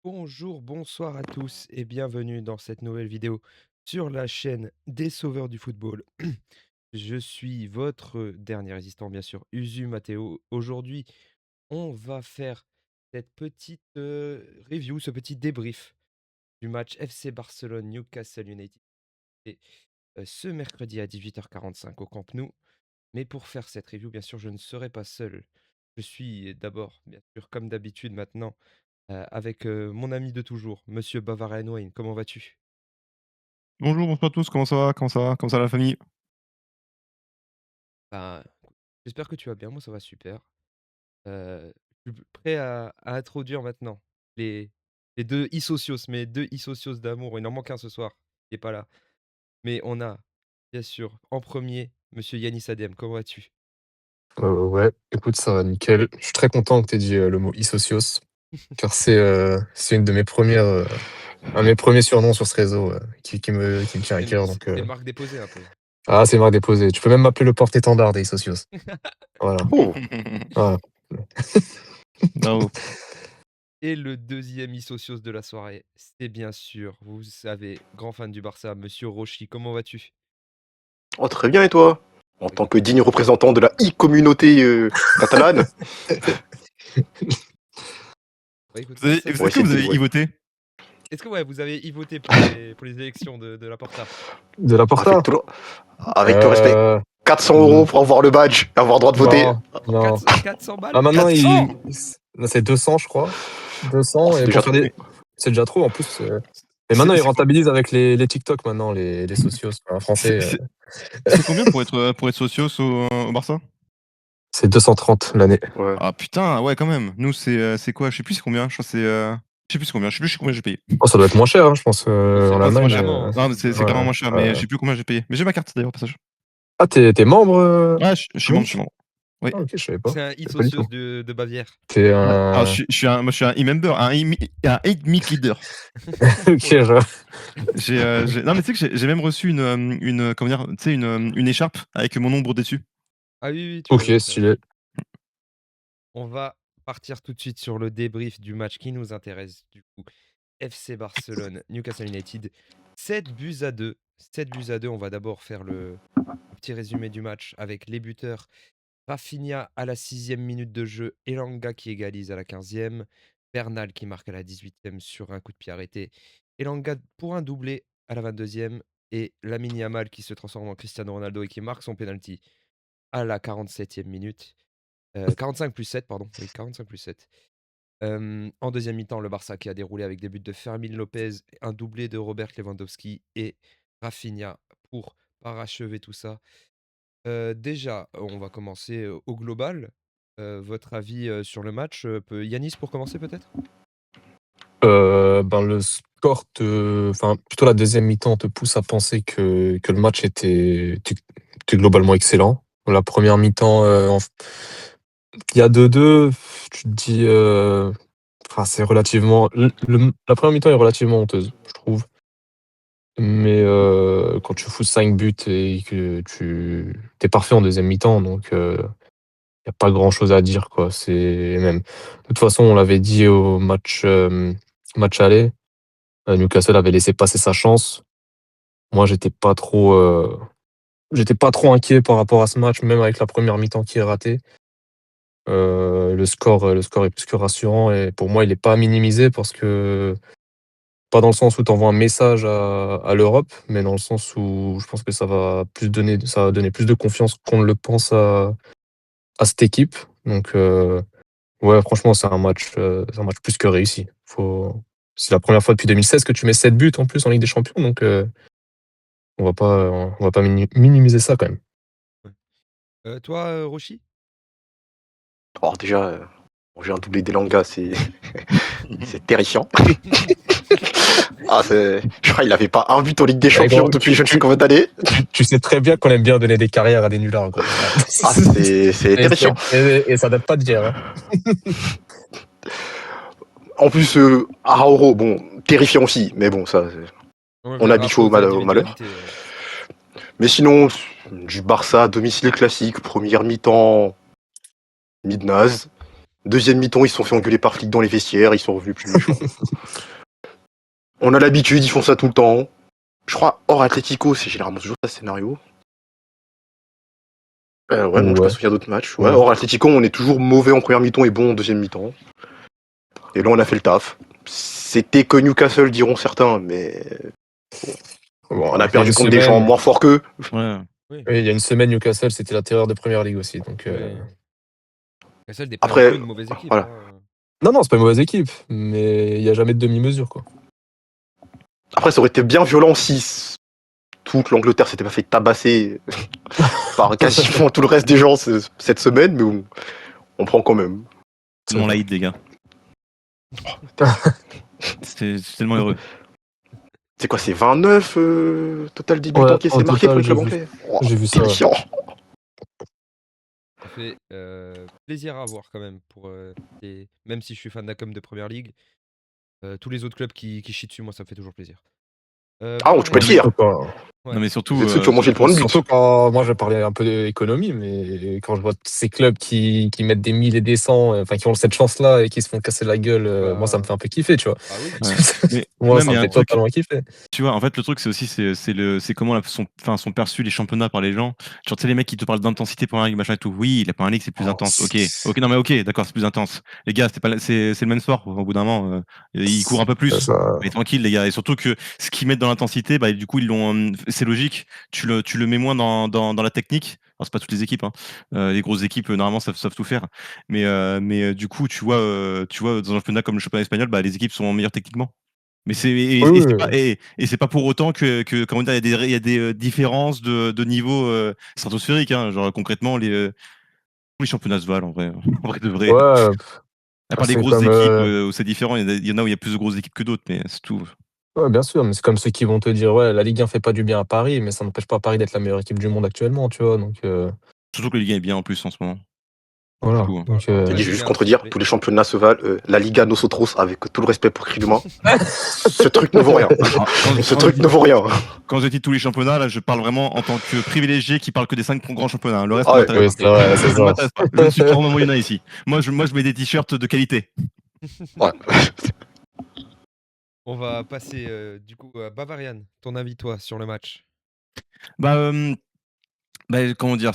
Bonjour, bonsoir à tous et bienvenue dans cette nouvelle vidéo sur la chaîne des Sauveurs du Football. Je suis votre dernier résistant, bien sûr, Usu Matteo. Aujourd'hui, on va faire cette petite review, ce petit débrief du match FC Barcelone-Newcastle United et, ce mercredi à 18h45 au Camp Nou. Mais pour faire cette review, bien sûr, je ne serai pas seul. Je suis d'abord, bien sûr, comme d'habitude maintenant, avec mon ami de toujours, Monsieur Bavarian Wayne. Comment vas-tu? Bonjour, bonsoir à tous, comment ça va? Comment ça va? Comment ça va la famille? Ben, j'espère que tu vas bien, moi ça va super. Je suis prêt à introduire maintenant les, les deux isocios, mes deux isocios d'amour. Il en manque un ce soir, il n'est pas là. Mais on a, bien sûr, en premier, Monsieur Yanis Adem. Comment vas-tu? Ouais, écoute, ça va nickel. Je suis très content que tu aies dit le mot e-socios, car c'est une de mes premières, un de mes premiers surnoms sur ce réseau qui me tient à cœur. C'est Donc, une marque déposée un peu. ah, c'est marque déposée. Tu peux même m'appeler le porte-étendard des e-socios. Voilà. Oh, Voilà. Bravo. Et le deuxième isocios de la soirée, c'est bien sûr, vous savez, grand fan du Barça, Monsieur Rochi. Comment vas-tu? oh, très bien, et toi? En tant que digne représentant de la e-communauté catalane, Bah, écoute, Vous avez, ça, vous- on va est-ce que essayer vous de... avez Ouais. e-voté? est-ce que ouais, vous avez y voté pour les élections de la Porta? De la Porta? Avec tout respect, Euh, 400 n- euros pour avoir le badge et avoir le droit de voter. non, non. 400 balles? Ah, maintenant, 400. c'est 200, je crois. Oh, 200, c'est et déjà pour faire trop. c'est déjà trop en plus. Et maintenant, C'est ils c'est co- rentabilisent avec les TikTok maintenant, les socios. En c'est- français, c'est- c'est combien pour être socios au Barça? c'est 230 l'année. Ouais. Ah putain, ouais quand même. Nous c'est quoi? Je sais plus c'est combien. Je crois que je sais plus c'est combien. Je sais plus combien j'ai payé. Oh, ça doit être moins cher, hein, je pense, Oh, c'est en Ah c'est moins Allemagne. cher. vraiment, Non mais c'est Ouais, carrément moins cher, mais ouais. je sais plus combien j'ai payé. Mais j'ai ma carte d'ailleurs au passage. Ah, t'es membre, Ah je suis membre, je Twitch? suis membre. Oui. Ah, OK, je savais pas. c'est un Je savais pas du e-socios tout. de Bavière. Tu Alors un moi je suis un e-member, un 8 meet leader. OK, Oh là je là. Non mais tu sais que j'ai même reçu comment dire, tu sais une écharpe avec mon nombre dessus. Ah oui, oui, tu OK, m'avais dit ça. stylé. On va partir tout de suite sur le débrief du match qui nous intéresse du coup. FC Barcelone, Newcastle United, 7 buts à 2. 7 buts à 2. On va d'abord faire le petit résumé du match avec les buteurs. Rafinha à la 6e minute de jeu, Elanga qui égalise à la 15e, Bernal qui marque à la 18e sur un coup de pied arrêté, Elanga pour un doublé à la 22e et Lamine Yamal qui se transforme en Cristiano Ronaldo et qui marque son penalty à la 47e minute. 45 plus 7, pardon. Oui, 45 plus 7. En deuxième mi-temps, le Barça qui a déroulé avec des buts de Fermin Lopez, un doublé de Robert Lewandowski et Rafinha pour parachever tout ça. Déjà, on va commencer, au global. Votre avis, sur le match, Yanis pour commencer peut-être? Ben, le score enfin, plutôt la deuxième mi-temps te pousse à penser que le match était globalement excellent. La première mi-temps, il y a 2-2, tu te dis, enfin, c'est relativement la première mi-temps est relativement honteuse, je trouve. Mais quand tu fous 5 buts et que tu es parfait en deuxième mi-temps, donc y a pas grand-chose à dire, quoi. C'est même de toute façon, on l'avait dit au match aller, Newcastle avait laissé passer sa chance. Moi, j'étais pas trop inquiet par rapport à ce match, même avec la première mi-temps qui est ratée. Le score est plus que rassurant et pour moi, il est pas à minimiser parce que pas dans le sens où tu envoies un message à l'Europe, mais dans le sens où je pense que ça va donner plus de confiance qu'on ne le pense à cette équipe. Donc ouais, franchement, c'est un match plus que réussi. C'est la première fois depuis 2016 que tu mets 7 buts en plus en Ligue des Champions, donc on va pas minimiser ça quand même. Ouais. Toi, Rochi? Alors déjà, j'ai un doublé d'Elanga, c'est terrifiant. Je crois qu'il avait pas un but en Ligue des Ouais, Champions gros, depuis je ne sais combien d'années. tu sais très bien qu'on aime bien donner des carrières à des nullards, gros. Ah, c'est terrifiant. Et ça date pas d'hier, hein. En plus, Arauro, bon, terrifiant aussi, mais bon, ça, Ouais, on mais habitue après au, aux au malheur. individualités, Mais sinon, du Barça, domicile classique, première mi-temps, mid-naze. Deuxième mi-temps, ils se sont fait engueuler par flic dans les vestiaires, ils sont revenus plus méchants. On a l'habitude, ils font ça tout le temps. Je crois, hors Atlético, c'est généralement toujours ça, ce scénario. Ouais, non, je sais pas Ouais. s'il y a d'autres matchs. Ouais, Ouais. hors Atlético, on est toujours mauvais en première mi-temps et bon en deuxième mi-temps. Et là, on a fait le taf. C'était que Newcastle, diront certains, mais Bon, on a il y a perdu une contre des gens semaine, moins forts qu'eux. Ouais. Oui, oui, il y a une semaine, Newcastle, c'était la terreur de Première Ligue aussi. Donc, oui. Newcastle n'est pas non plus Après, une mauvaise équipe. voilà. Hein. non, non, c'est pas une mauvaise équipe, mais il n'y a jamais de demi-mesure, quoi. Après, ça aurait été bien violent si toute l'Angleterre s'était pas fait tabasser par quasiment tout le reste des gens cette semaine, mais on prend quand même. Tellement laïd, les gars. C'est tellement heureux. C'est quoi, c'est 29 total débutants Ouais, qui au s'est marqué pour total, le club anglais. Oh, j'ai vu ça. Ouais. déliant. Ça fait plaisir à voir quand même. Même si je suis fan d'Acom de Première Ligue, tous les autres clubs qui chient dessus, moi, ça me fait toujours plaisir. Ah, tu peux être Non, mais, fier. Ouais. non, mais surtout, Vous êtes ceux qui ont mangé le point de but. Surtout quand moi je parlais un peu d'économie, mais quand je vois ces clubs qui mettent des 1000 et des 100, enfin qui ont cette chance-là et qui se font casser la gueule, moi ça me Bah, fait un peu kiffer, tu vois. ah oui. ouais. Mais Moi même, ça il y me a un fait truc, totalement kiffer. tu vois, en fait, le truc, c'est aussi c'est comment sont perçus les championnats par les gens. Genre, tu sais, les mecs qui te parlent d'intensité pour un ligue, machin et tout. Oui, la première ligue, c'est plus intense. Ok, non, mais ok, d'accord, c'est plus intense. Les gars, c'est le même sport. Au bout d'un moment, ils courent un peu plus. Ça- Mais tranquille, les gars. Et surtout que ce qu'ils mettent dans l'intensité, bah, du coup, c'est logique. Tu le mets moins dans la technique. Alors, c'est pas toutes les équipes, hein. Les grosses équipes, normalement, savent tout faire. Mais du coup, tu vois, dans un championnat comme le championnat espagnol, bah, les équipes sont meilleures techniquement. Mais Oui, oui. c'est pas pour autant que comment dire, il y a des différences de niveau stratosphérique, hein. Genre concrètement, tous les championnats se valent en vrai. En vrai de vrai. Ouais, À part les c'est grosses comme équipes où c'est différent, il y en a où il y a plus de grosses équipes que d'autres, mais c'est tout. ouais, bien sûr, mais c'est comme ceux qui vont te dire ouais, la Ligue 1 fait pas du bien à Paris, mais ça n'empêche pas Paris d'être la meilleure équipe du monde actuellement, tu vois. Donc Surtout que la Ligue 1 est bien en plus en ce moment. Du voilà. coup, Donc Après, J'ai la dit, je vais Ligue juste 1 a contredire, triplé. tous les championnats se valent. La Liga Nosotros, avec tout le respect pour Crime Humain, ce truc ne vaut rien. Ce truc ne vaut rien. quand je dis tous les championnats, là, je parle vraiment en tant que privilégié qui parle que des 5 grands championnats, hein. Le reste Ah ne ouais. m'intéresse oui, pas. c'est vrai, c'est Ça ne ça. m'intéresse pas. Je ne suis pas Romain Molina ici. Moi, je mets des t-shirts de qualité. Ouais. On va passer du coup à Bavarian. Ton avis, toi, sur le match? Bah, comment dire?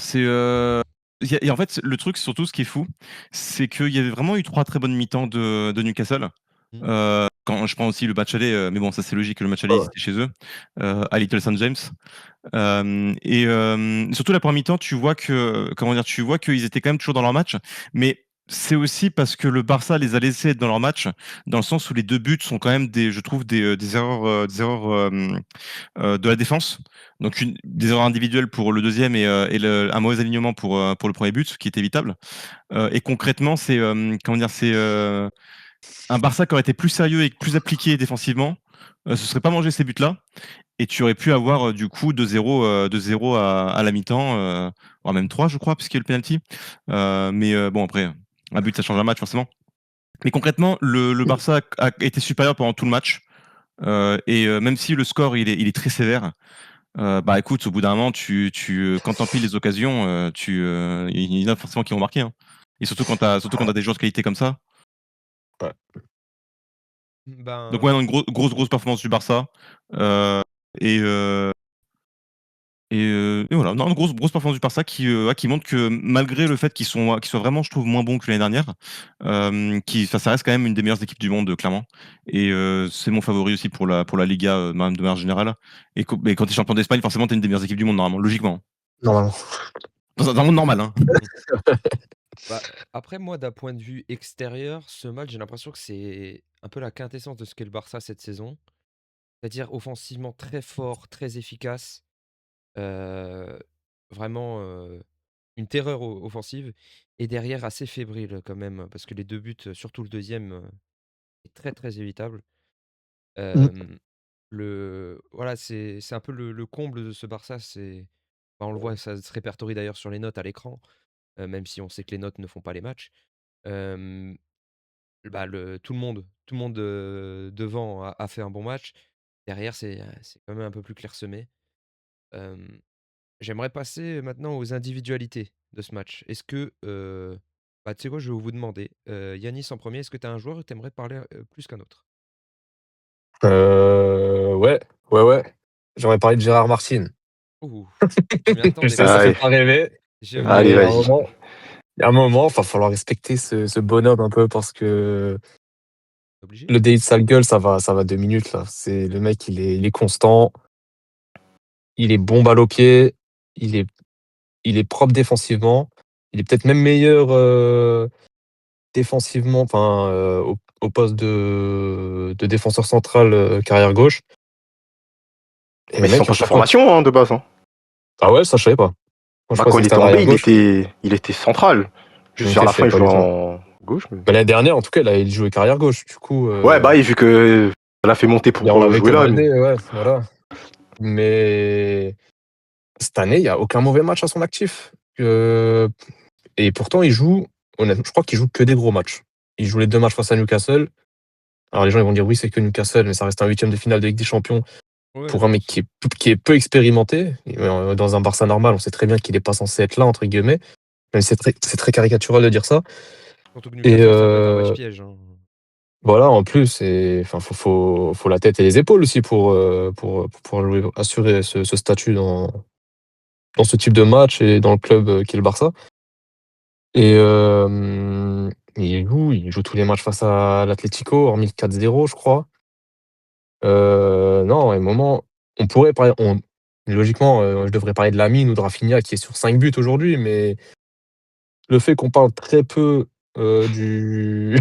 Et en fait, le truc, surtout, ce qui est fou, c'est qu'il y avait vraiment eu 3 très bonnes mi-temps de Newcastle. Mmh. Quand je prends aussi le match aller, mais bon, ça c'est logique, le match aller, Ouais, ils ouais. étaient chez eux, à Little St James. Surtout la première mi-temps, tu vois que comment dire? Tu vois qu'ils étaient quand même toujours dans leur match, mais c'est aussi parce que le Barça les a laissés être dans leur match, dans le sens où les 2 buts sont quand même je trouve des erreurs, de la défense. Donc des erreurs individuelles pour le deuxième un mauvais alignement pour le premier but, qui est évitable. Et concrètement, comment dire? C'est un Barça qui aurait été plus sérieux et plus appliqué défensivement, se serait pas mangé ces buts-là, et tu aurais pu avoir du coup 2-0 à la mi-temps, voire même 3, je crois, puisqu'il y a eu le penalty. Mais bon, après, un but, ça change un match forcément. Mais concrètement, le Barça a été supérieur pendant tout le match. Même si le score il est très sévère, bah écoute, au bout d'un moment, quand t'empiles les occasions, il y en a forcément qui vont marquer, hein. Et surtout quand t'as des joueurs de qualité comme ça. Ouais. Donc ouais, Ben, non, une grosse performance du Barça. Euh, et, euh, et voilà, non, une grosse performance du Barça qui montre que malgré le fait qu'ils soient vraiment, je trouve, moins bons que l'année dernière, enfin, ça reste quand même une des meilleures équipes du monde, clairement. Et c'est mon favori aussi pour la Liga, même de manière générale. Mais quand tu es champion d'Espagne, forcément, tu es une des meilleures équipes du monde, normalement, logiquement. Normalement. Dans un monde normal, hein. bah, après, moi, d'un point de vue extérieur, ce match, j'ai l'impression que c'est un peu la quintessence de ce qu'est le Barça cette saison. C'est-à-dire offensivement très fort, très efficace. euh, Vraiment une terreur offensive. Et derrière, assez fébrile quand même, parce que les 2 buts, surtout le deuxième, est très très évitable. Mm. Voilà, c'est un peu le comble de ce Barça. Bah, on le voit, ça se répertorie d'ailleurs sur les notes à l'écran, même si on sait que les notes ne font pas les matchs. Euh, Bah, tout le monde devant a fait un bon match. Derrière, c'est quand même un peu plus clairsemé. Euh, J'aimerais passer maintenant aux individualités de ce match. Est-ce que Bah, tu sais quoi, je vais vous demander, Yanis en premier, est-ce que tu as un joueur que tu aimerais parler plus qu'un autre? Ouais, ouais. J'aurais parlé de Gérard Martin. Ouh, je m'y Je attendais sais, pas. ça fait Allez, pas rêver, Je m'y allez, mais attendais pas. vas-y. il y a un moment, va falloir respecter ce bonhomme un peu parce que Obligé? le délit de sale gueule, ça va 2 minutes là. C'est le mec, il est constant, il est bon balle au pied, il est il est propre défensivement. Il est peut-être même meilleur, défensivement, enfin, au poste de défenseur central, qu'arrière gauche et Mais le c'est son mec à poste de chaque fois q formation, hein, de base. Hein. ah ouais, ça je savais pas. Moi je Bah, pensais quand que il c'était était un en B, arrière gauche. il était central. Juste OK, vers je la fin, savais il pas jouait du tout. en gauche. Mais l'année dernière, en tout cas, il jouait carrière gauche. Du coup, Ouais, bah, oui, vu que ça l'a fait monter et on pour l'avait jouer là. Mais... commandé, ouais, voilà. Mais cette année, il y a aucun mauvais match à son actif. Et pourtant, il joue honnêtement, je crois qu'il joue que des gros matchs. Il joue les 2 matchs face à Newcastle. Alors les gens ils vont dire: «Oui, c'est que Newcastle», mais ça reste un huitième de finale de Ligue des Champions Ouais, pour un bien mec sûr. qui est peu expérimenté. Dans un Barça normal, on sait très bien qu'il est pas censé être là entre guillemets, même si c'est très caricatural de dire ça Surtout que et Newcastle, ça peut être un match piège, hein. voilà, en plus et enfin, faut la tête et les épaules aussi pour pouvoir jouer assurer ce statut dans ce type de match et dans le club, qu'est le Barça et il joue tous les matchs face à l'Atlético, hormis le 4-0, je crois. Non, à un moment, on pourrait parler logiquement, je devrais parler de Lamine ou de Raphinha qui est sur 5 buts aujourd'hui, mais le fait qu'on parle très peu, du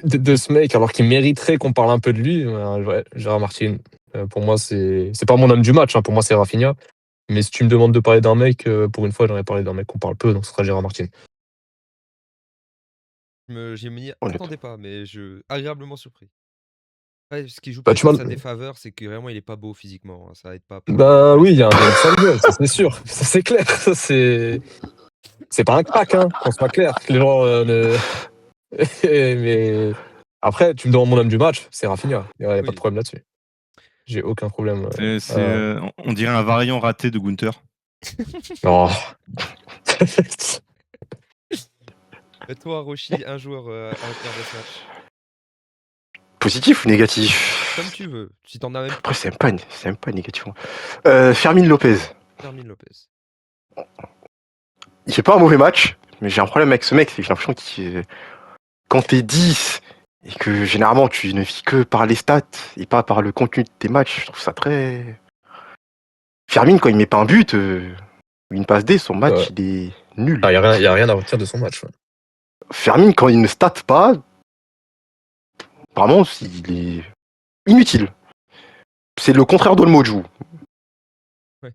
de ce mec alors qu'il mériterait qu'on parle un peu de lui, ouais, Gérard Martin, pour moi, c'est pas mon homme du match, hein, pour moi, c'est Raphinha. Mais si tu me demandes de parler d'un mec, pour une fois, j'aimerais parler d'un mec qu'on parle peu, donc ce sera Gérard Martin. Je m'y Honnête. attendais pas, mais agréablement surpris. Ouais, ce qui joue Bah, peut-être tu en m'as sa défaveur, c'est que vraiment il est pas beau physiquement, hein, ça aide pas bah, pour les oui, il y a stats. un délit de sale gueule, ça c'est sûr, ça c'est clair, ça c'est pas un crack, hein, qu'on soit clair, que les gens, ne mais après, tu me demandes mon homme du match, c'est Raphinha. Il y a pas de Oui. problème là-dessus. J'ai aucun problème, On dirait un variant raté de Gunther. non. Et toi, Rochi, un joueur à retenir de ce match? Positif ou négatif? Comme tu veux, si t'en as même Après, plus qu'un. c'est même pas négatif. Fermin Lopez. Fermin Lopez. Il fait pas un mauvais match, mais j'ai un problème avec ce mec, c'est que j'ai l'impression que quand t'es 10 et que généralement tu ne vis que par les stats et pas par le contenu de tes matchs, je trouve ça très. Fermin, quand il met pas un but, ou une passe D, son Ouais. match il est nul. Ah, y a rien à retirer de son match, ouais. Fermin, quand il ne state pas, vraiment, il est inutile. C'est le contraire d'Olmo joue. Ouais.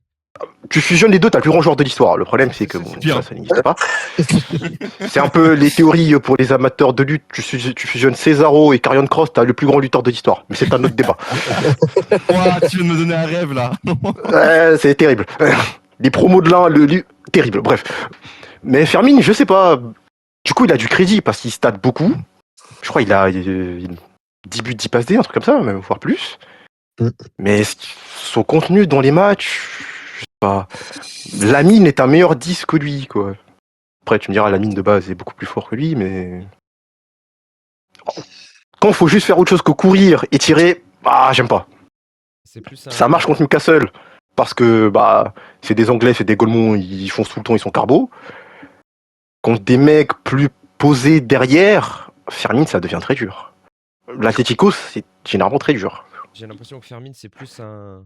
Tu fusionnes les deux, t'as le plus grand joueur de l'histoire. Le problème, c'est que bon, pire. ça n'existe pas. C'est un peu les théories pour les amateurs de lutte. Tu fusionnes Cesaro et Karrion Kross, t'as le plus grand lutteur de l'histoire. Mais c'est un autre débat. Ouah, tu viens de me donner un rêve là. C'est terrible. Les promos de l'un, terrible. Bref. Mais Fermin, je sais pas. Du coup, il a du crédit parce qu'il state beaucoup. Je crois qu'il a 10 buts, 10 passes D, un truc comme ça, même voire plus. Mm. Mais son contenu dans les matchs, je sais pas. Lamine est un meilleur 10 que lui, quoi. Après, tu me diras, Lamine de base est beaucoup plus fort que lui, mais. Quand il faut juste faire autre chose que courir et tirer, bah, j'aime pas. C'est plus Ça un. marche contre Newcastle parce que bah c'est des Anglais, c'est des Golemons, ils foncent tout le temps, ils sont carbo. Contre des mecs plus posés derrière, Fermin, ça devient très dur. L'Atlético, c'est généralement très dur. J'ai l'impression que Fermin, c'est plus un.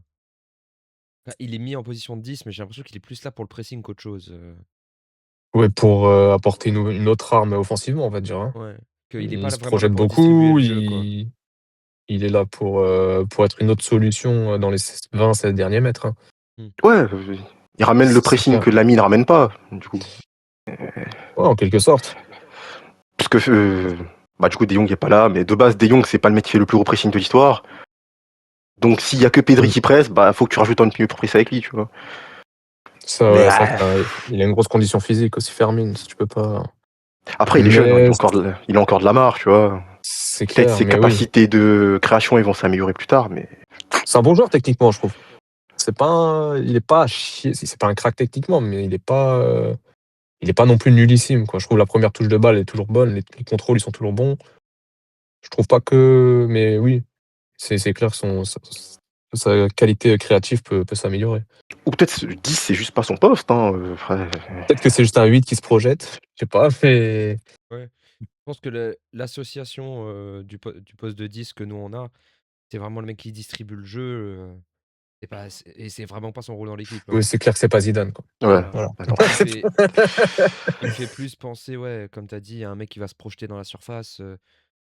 Enfin, il est mis en position de 10, mais j'ai l'impression qu'il est plus là pour le pressing qu'autre chose. Ouais, pour, apporter une autre arme offensivement, on va dire, hein. Ouais. Qu'il est pas Il là, se vraiment là projette pour distribuer beaucoup, le jeu, quoi. il est là pour être une autre solution, dans les 20-16 derniers mètres, hein. Ouais, il ramène le C'est pressing clair. que Lamine ramène pas, du coup. Ouais, en quelque sorte. Parce que bah du coup De Jong est pas là, mais de base De Jong c'est pas le mec qui fait le plus gros pressing de l'histoire. Donc s'il y a que Pedri Mmh. qui presse, bah faut que tu rajoutes un milieu pour presser avec lui, tu vois. Ça, Mais ouais, c'est vrai qu'il a une grosse condition physique aussi, Fermin, si tu peux pas après il est jeune, hein, mais il a encore de la marge, tu vois. c'est Peut-être clair, ses mais oui. capacités de création ils vont s'améliorer plus tard, mais C'est un bon joueur techniquement, je trouve. Il est pas à chier, c'est pas un crack techniquement, mais il est pas, il est pas non plus nullissime, quoi. Je trouve la première touche de balle est toujours bonne, les contrôles, ils sont toujours bons. Je trouve pas que mais oui, c'est clair que sa qualité créative peut s'améliorer. Ou peut-être 10, c'est juste pas son poste, hein, frère. Peut-être que c'est juste un 8 qui se projette, je sais pas, mais Ouais. Je pense que l'association du poste de 10 que nous on a, c'est vraiment le mec qui distribue le jeu. Et c'est vraiment pas son rôle dans l'équipe, hein. ouais, c'est clair que c'est pas Zidane, quoi. Ouais, Voilà. Voilà. d'accord. Il me fait plus penser, ouais, comme tu as dit, à un mec qui va se projeter dans la surface,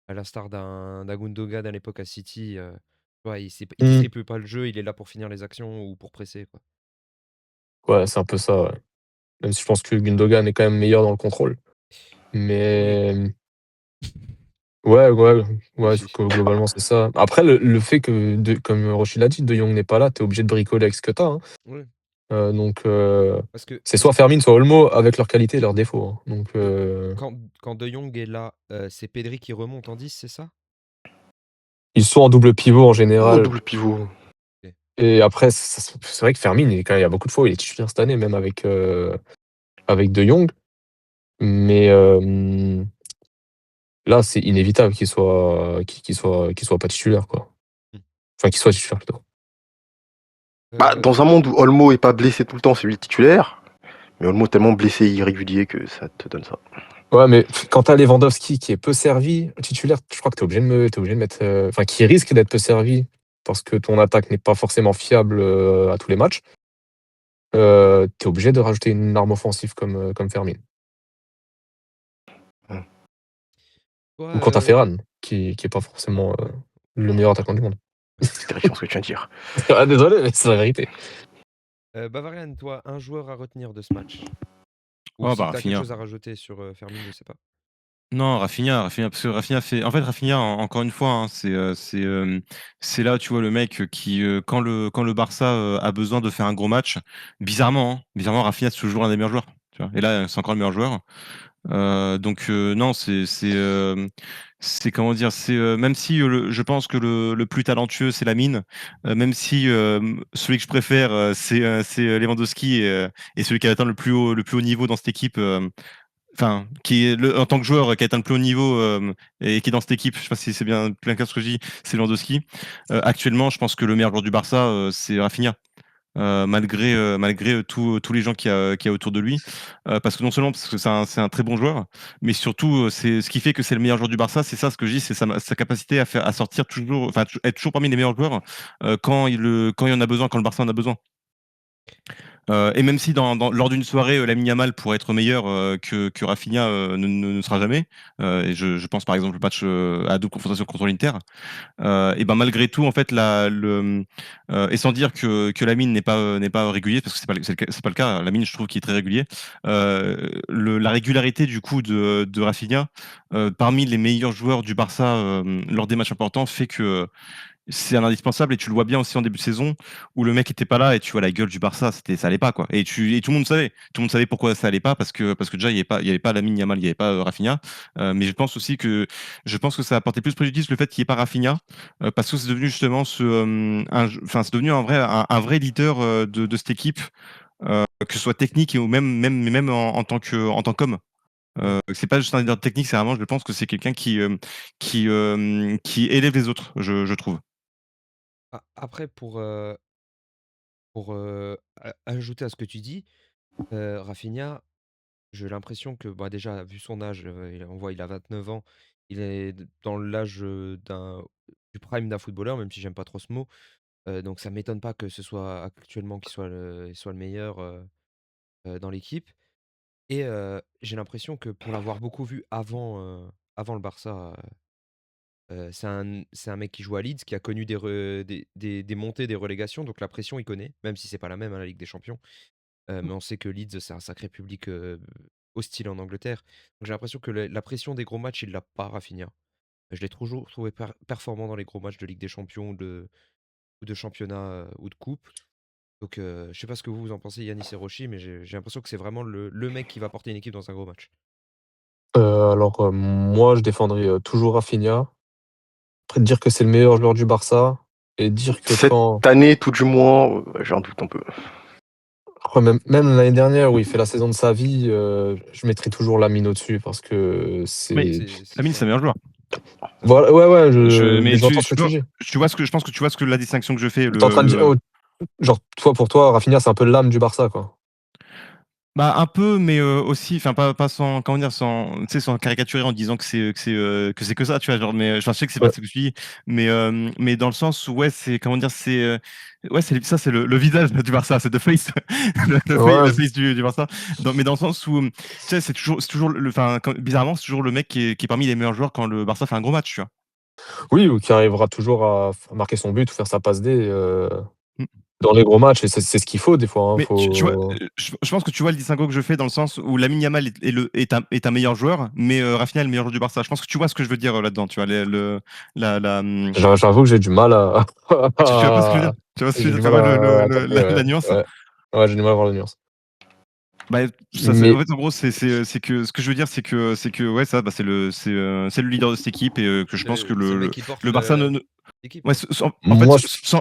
à l'instar d'un Gundogan à l'époque à City. Ouais, il Mmh. distribue pas le jeu, il est là pour finir les actions ou pour presser, quoi. Ouais, c'est un peu ça, ouais. Même si je pense que Gundogan est quand même meilleur dans le contrôle. Oui, Mais ouais, ouais, ouais, aussi. globalement, c'est ça. Après, le fait que, comme Rochi l'a dit, De Jong n'est pas là, tu es obligé de bricoler avec ce que tu as. Hein. Oui, Donc, parce que c'est soit Fermin, soit Olmo avec leurs qualités et leurs défauts. Hein. Donc, quand De Jong est là, c'est Pedri qui remonte en 10, c'est ça? ils sont en double pivot en Oh, général. double pivot. Ok. Et après, c'est vrai que Fermin, il y a beaucoup de fois, il est titulaire cette année, même avec De Jong. Mais là, c'est inévitable qu'il soit pas titulaire, quoi. Hmm. Enfin, qu'il soit titulaire plutôt. Bah, Euh, dans un monde où Olmo est pas blessé tout le temps, c'est lui le titulaire. Mais Olmo est tellement blessé et irrégulier que ça te donne ça. Ouais, mais quand t'as Lewandowski qui est peu servi, titulaire, je crois que t'es obligé de mettre, enfin, qui risque d'être peu servi parce que ton attaque n'est pas forcément fiable à tous les matchs. T'es obligé de rajouter une arme offensive comme Fermin. Hmm. toi, Ou quand t'as Ferran, qui est pas forcément ouais, le meilleur attaquant du monde. C'est terrifiant ce que tu viens de dire. Ah, désolé, mais c'est la vérité. Bavarian, toi, un joueur à retenir de ce match? Ou Oh, si bah, tu as quelque Rafinha. chose à rajouter sur Fermin, je sais pas. Non, Rafinha, parce que Rafinha fait en fait, Rafinha, encore une fois, hein, c'est là, tu vois, le mec qui, quand le Barça, a besoin de faire un gros match, bizarrement, Rafinha, c'est toujours l'un des meilleurs joueurs, tu vois? Et là, c'est encore le meilleur joueur. Donc non, c'est comment dire? Même si, je pense que le plus talentueux, c'est Lamine, même si, celui que je préfère, c'est Lewandowski et celui qui a atteint le plus haut niveau dans cette équipe, enfin, qui est en tant que joueur qui a atteint le plus haut niveau et qui est dans cette équipe, je sais pas si c'est bien plein cas ce que je dis, c'est Lewandowski. Actuellement, je pense que le meilleur joueur du Barça, c'est Rafinha. Malgré tous les gens qu'il y a autour de lui, parce que non seulement parce que c'est un très bon joueur, mais surtout c'est ce qui fait que c'est le meilleur joueur du Barça, c'est ça ce que je dis, c'est sa capacité à sortir toujours, enfin être toujours parmi les meilleurs joueurs quand il en a besoin, quand le Barça en a besoin. Et même si lors d'une soirée, Lamine Yamal pourrait être meilleur que Rafinha ne sera jamais, et je pense par exemple au match à la double confrontation contre l'Inter, et ben malgré tout, en fait, et sans dire que Lamine n'est pas régulier, parce que c'est pas le cas. Lamine, je trouve qu'il est très régulier. La régularité du coup de Rafinha parmi les meilleurs joueurs du Barça lors des matchs importants fait que c'est un indispensable et tu le vois bien aussi en début de saison où le mec était pas là et tu vois la gueule du Barça, ça allait pas quoi. Et tout le monde savait pourquoi ça allait pas parce que déjà il y avait pas Lamine Yamal, il y avait pas Rafinha. Mais je pense que ça a apporté plus préjudice le fait qu'il n'y ait pas Rafinha parce que c'est devenu justement enfin c'est devenu un vrai leader de cette équipe, que ce soit technique ou même en tant qu'homme. Hmm. C'est pas juste un leader technique, c'est vraiment, je pense que c'est quelqu'un qui élève les autres, je trouve. Après, pour ajouter à ce que tu dis, Rafinha, j'ai l'impression que, bah, déjà, vu son âge, on voit, il a 29 ans. Il est dans l'âge du prime d'un footballeur, même si j'aime pas trop ce mot. Donc ça m'étonne pas que ce soit actuellement qu'il soit le meilleur dans l'équipe. Et j'ai l'impression que pour l'avoir beaucoup vu avant le Barça, c'est un mec qui joue à Leeds, qui a connu des montées, des relégations, donc la pression, il connaît, même si c'est pas la même, hein, la Ligue des Champions. Mais on sait que Leeds, c'est un sacré public hostile en Angleterre. Donc j'ai l'impression que la pression des gros matchs, il l'a pas, Rafinha. Je l'ai toujours trouvé performant dans les gros matchs de Ligue des Champions ou de championnat ou de coupe. Donc je sais pas ce que vous en pensez, Yanis et Rochi, mais j'ai l'impression que c'est vraiment le mec qui va porter une équipe dans un gros match. Alors, moi, je défendrai toujours Rafinha. Après, dire que c'est le meilleur joueur du Barça et dire que Cette quand année, tout du moins, j'ai un doute un peu. Ouais, même l'année dernière où il fait la saison de sa vie, je mettrai toujours Lamine au-dessus parce que Mais C'est Lamine, ça. c'est un meilleur joueur. voilà, ouais, Mais mais j'entends ce que tu dis. je pense que tu vois ce que la distinction que je fais. Tu es en train de dire, genre, pour toi, Rafinha, c'est un peu l'âme du Barça, quoi. Bah, un peu, mais aussi, enfin, pas sans, comment dire, tu sais, sans caricaturer en disant que c'est que ça, tu vois, genre, mais je sais que c'est pas Ouais. ce que je dis, mais dans le sens où, ouais, c'est, comment dire, ouais, ça, c'est le visage du Barça, c'est the face, Ouais, le face du Barça. Mais dans le sens où, tu sais, c'est toujours bizarrement, c'est toujours le mec qui est parmi les meilleurs joueurs quand le Barça fait un gros match, tu vois. oui, ou qui arrivera toujours à marquer son but ou faire sa passe D, Mm. dans les gros matchs et c'est ce qu'il faut des fois, hein, Mais tu vois, faut je pense que tu vois le distinguo que je fais dans le sens où Lamine Yamal est un meilleur joueur, mais Rafinha est le meilleur joueur du Barça. Je pense que tu vois ce que je veux dire là-dedans. Tu vois, j'avoue que j'ai du mal à tu vois pas ce que je veux dire? Tu vois ce que je j'ai veux du dire? Tu mal vois à capter, la ouais. nuance? Ouais. Ouais, j'ai du mal à voir la nuance. Bah, ça, en Mais fait, en gros, c'est que ce que je veux dire, c'est que ouais, ça, bah, c'est le leader de cette équipe et que je pense que C'est le mec qui porte le Barça l'équipe, ouais, quoi. en fait, moi,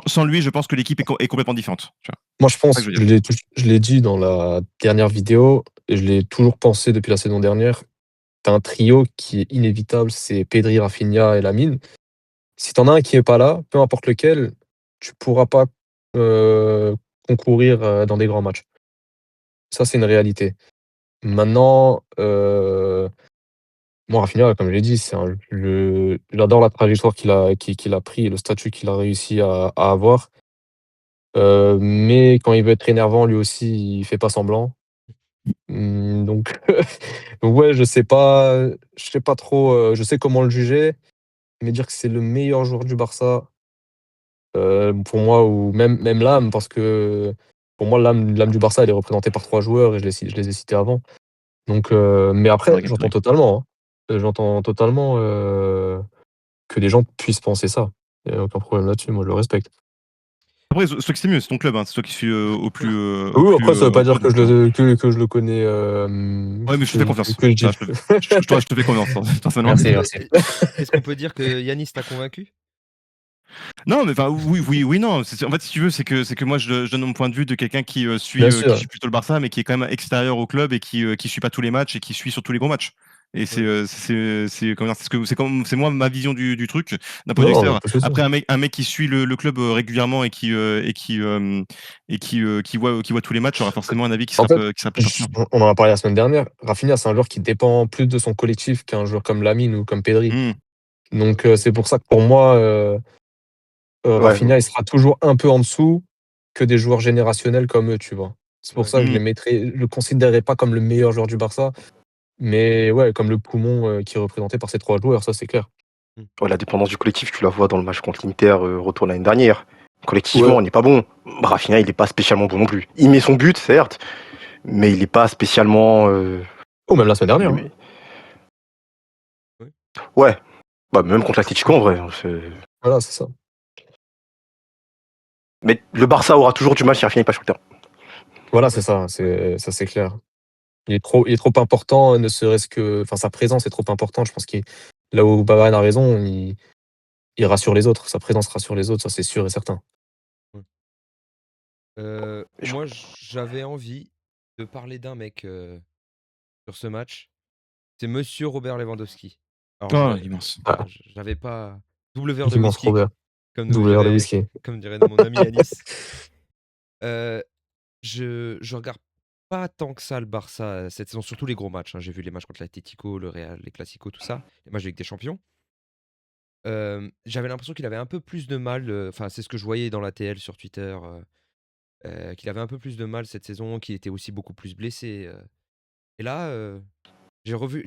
sans lui, je pense que l'équipe est complètement différente. Tu vois? Moi, je C'est ça que pense, je veux dire. je l'ai dit dans la dernière vidéo, et je l'ai toujours pensé depuis la saison dernière. Tu as un trio qui est inévitable, c'est Pedri, Rafinha et Lamine. Si tu en as un qui est pas là, peu importe lequel, tu pourras pas concourir dans des grands matchs. Ça, c'est une réalité. Maintenant, moi, Rafinha, comme je l'ai dit, j'adore la trajectoire qu'il a pris et le statut qu'il a réussi à avoir. Mais quand il veut être énervant, lui aussi, il fait pas semblant. Donc donc ouais, je sais pas trop, je sais comment le juger, mais dire que c'est le meilleur joueur du Barça, pour moi ou même l'âme parce que pour moi l'âme du Barça elle est représentée par 3 joueurs et je les ai cités avant. Donc mais après Faudrait j'entends calculer. totalement, hein. J'entends totalement, que les gens puissent penser ça. Il y a aucun problème là-dessus, moi je le respecte. Après, soit que c'est mieux, c'est ton club, hein, c'est toi qui suis Oui, après ça veut pas dire que donc, je le connais, ouais, mais je te fais confiance. que je dis Ça, je te fais confiance, hein, personnellement. merci, Est-ce merci. est-ce qu'on peut dire que Yanis t'a convaincu? Non, mais enfin, oui, non. En fait, si tu veux, c'est que moi, je donne mon point de vue de quelqu'un Bien qui sûr. suit plutôt le Barça, mais qui est quand même extérieur au club et qui suit pas tous les matchs et qui suit surtout les gros matchs. Et Ouais. comment dire, c'est moi ma vision du truc d'un point de vue Non, extérieur. pas de souci. Après, un mec qui suit le club régulièrement qui voit tous les matchs aura forcément un avis En fait, qui sera plus pertinent. on en a parlé la semaine dernière. Rafinha, c'est un joueur qui dépend plus de son collectif qu'un joueur comme Lamine ou comme Pedri. Hmm. Donc, c'est pour ça que pour moi, Ouais, Rafinha, il sera toujours un peu en dessous que des joueurs générationnels comme eux, tu vois. C'est pour Ouais. ça que Hmm. je le considérerais pas comme le meilleur joueur du Barça, mais ouais, comme le poumon qui est représenté par ces 3 joueurs, ça c'est clair. Mmh. ouais, la dépendance du collectif, tu la vois dans le match contre l'Inter, retour l'année dernière. Collectivement, Ouais, on n'est pas bon. Rafinha, il est pas spécialement bon non plus. Il met son but, certes, mais il est pas spécialement. ou même la semaine dernière, hein. Le- Ouais. Ouais, bah, même contre l'Atlético en vrai, hein, Voilà, c'est ça. mais le Barça aura toujours du mal si Rafinha n'est pas sur le terrain. Voilà, Ouais. c'est ça, ça c'est clair. Il est trop important, ne serait-ce que enfin sa présence est trop importante. Je pense qu'il là où Bavarine a raison, il rassure les autres. Sa présence rassure les autres, ça c'est sûr et certain. Ouais. Je- Moi, j'avais envie de parler d'un mec, sur ce match. C'est monsieur Robert Lewandowski. Alors Oh, immense. Ah, j'avais pas double verre de l'immense whisky, Robert, comme nous double verre de dirait whisky. comme dirait mon ami Yanis. Heu, je regarde pas tant que ça le Barça, cette saison, surtout les gros matchs, hein. J'ai vu les matchs contre l'Atlético, le Real, les Clasico, tout ça, les matchs de Ligue des Champions. J'avais l'impression qu'il avait un peu plus de mal, enfin, c'est ce que je voyais dans la TL sur Twitter, qu'il avait un peu plus de mal cette saison, qu'il était aussi beaucoup plus blessé, et là, j'ai revu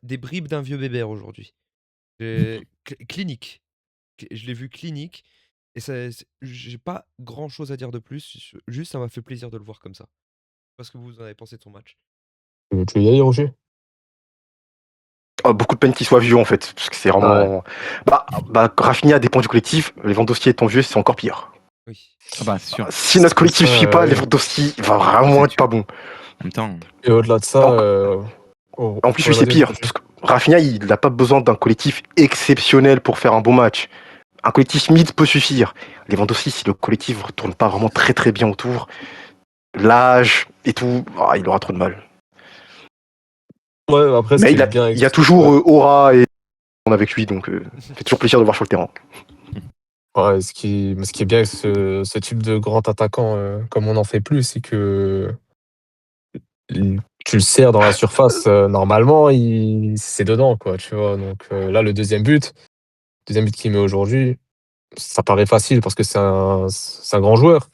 des bribes d'un vieux bébert aujourd'hui. Clinique. Je l'ai vu clinique et j'ai pas grand-chose à dire de plus, juste ça m'a fait plaisir de le voir comme ça. Je sais pas ce que vous en avez pensé de son match? Tu veux y aller, Rocher? Ah, beaucoup de peine qu'il soit vieux en fait, parce que c'est Ah ouais. vraiment. Rafinha dépend du collectif, Lewandowski étant vieux, c'est encore pire. Oui. Ah bah, c'est sûr. Si notre collectif Ça, suit pas, oui. Lewandowski va Ah, vraiment c'est être sûr. pas bon. En même temps. Et au-delà de ça, En, en plus, ouais, lui, c'est vas-y, pire, continue. parce que Rafinha, il n'a pas besoin d'un collectif exceptionnel pour faire un bon match. Un collectif mid peut suffire. Lewandowski, si le collectif ne tourne pas vraiment très très bien autour, l'âge et tout, il aura trop de mal. Ouais, après, ce Mais qui est bien il y a avec... toujours Ouais. Aura et on avec lui, donc ça fait toujours plaisir de voir sur le terrain. Ouais, ce qui est bien avec ce type de grand attaquant, comme on n'en fait plus, c'est que tu le serres dans la surface, normalement, c'est dedans, quoi, tu vois. Donc là, le deuxième but qu'il met aujourd'hui, ça paraît facile parce que c'est un grand joueur.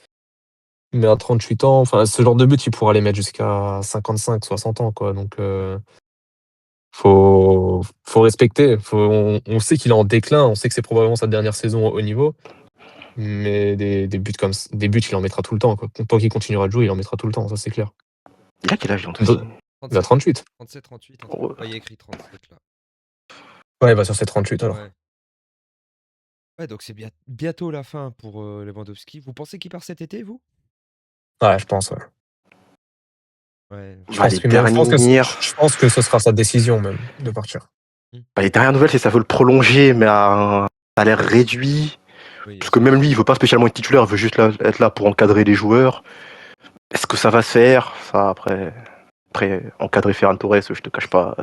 Mais à 38 ans, enfin, ce genre de but, il pourra les mettre jusqu'à 55, 60 ans, quoi. Donc faut respecter. On sait qu'il est en déclin, on sait que c'est probablement sa dernière saison au haut niveau. Mais des buts des buts, il en mettra tout le temps, quoi. Tant qu'il continuera de jouer, il en mettra tout le temps, ça c'est clair. Il a quel âge, aussi? Il a 38. 37, 38, un Oh. truc. Ouais, il y a écrit 37 là. Ouais, il va sur ses 38 alors. Ouais. Ouais, donc c'est bientôt la fin pour Lewandowski. Vous pensez qu'il part cet été, vous? Ouais, je pense, ouais. Ouais. Je pense les que même, dernières... je pense que ce sera sa décision même de partir. les dernières nouvelles, c'est que ça veut le prolonger, mais à un salaire réduit. Oui, Parce que même lui, il veut pas spécialement être titulaire, il veut juste être là pour encadrer les joueurs. Est-ce que ça va se faire? Ça, après encadrer Ferran Torres, je te cache pas.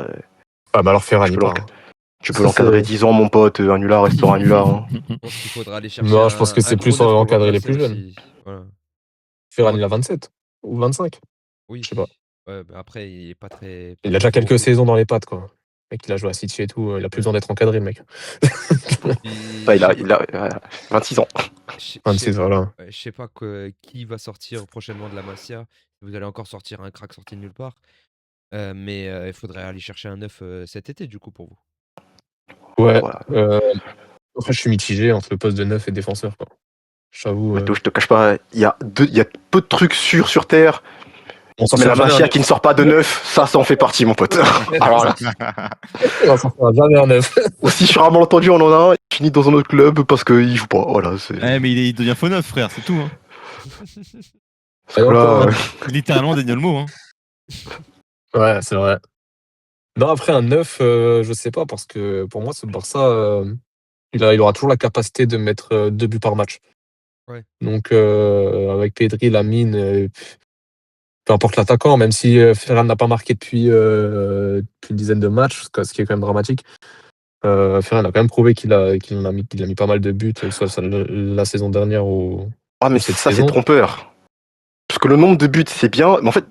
Ah bah alors Ferran, Tu il peux part. Hein. tu peux l'encadrer 10 ans, mon pote, un nulard restera un nulard. Hein. je pense qu'il faudra aller chercher Non, je pense que un c'est gros plus neuf pour le encadrer les remplacer plus jeunes. aussi. Voilà. Ferran, il a 27 ou 25. Oui. Je sais pas. Ouais, bah après, il est pas très. Il a déjà quelques saisons dans les pattes, quoi. Le mec, il a joué à City et tout, il a plus Ouais. besoin d'être encadré, le mec. Puis, Il je sais pas- a 26 ans. je 26, voilà. je sais pas qui va sortir prochainement de la Masia. Vous allez encore sortir un crack sorti de nulle part. Mais il faudrait aller chercher un neuf cet été, du coup, pour vous. Ouais. Voilà. Après, je suis mitigé entre le poste de neuf et défenseur, quoi. J'avoue. Je te cache pas, il y a peu de trucs sûrs sur Terre. On s'en Mais la sortira jamais Masia un qui ne sort pas de neuf, ça en fait partie, mon pote. Alors là, on s'en sortira jamais un neuf. aussi sur un malentendu, on en a un, il finit dans un autre club parce qu'il joue pas. Voilà, c'est. Mais il devient faux neuf, frère, c'est tout. Hein. Et encore, Littéralement Daniel Mo. Hein. ouais, c'est vrai. Non, après un neuf, je sais pas, parce que pour moi, ce Barça, il aura toujours la capacité de mettre 2 buts par match. Ouais. Donc, avec Pedri, Lamine, peu importe l'attaquant, même si Ferran n'a pas marqué depuis une dizaine de matchs, ce qui est quand même dramatique. Ferran a quand même prouvé qu'il a mis pas mal de buts, soit la saison dernière ou Mais cette ça, c'est saison. trompeur. Parce que le nombre de buts, c'est bien, mais en fait,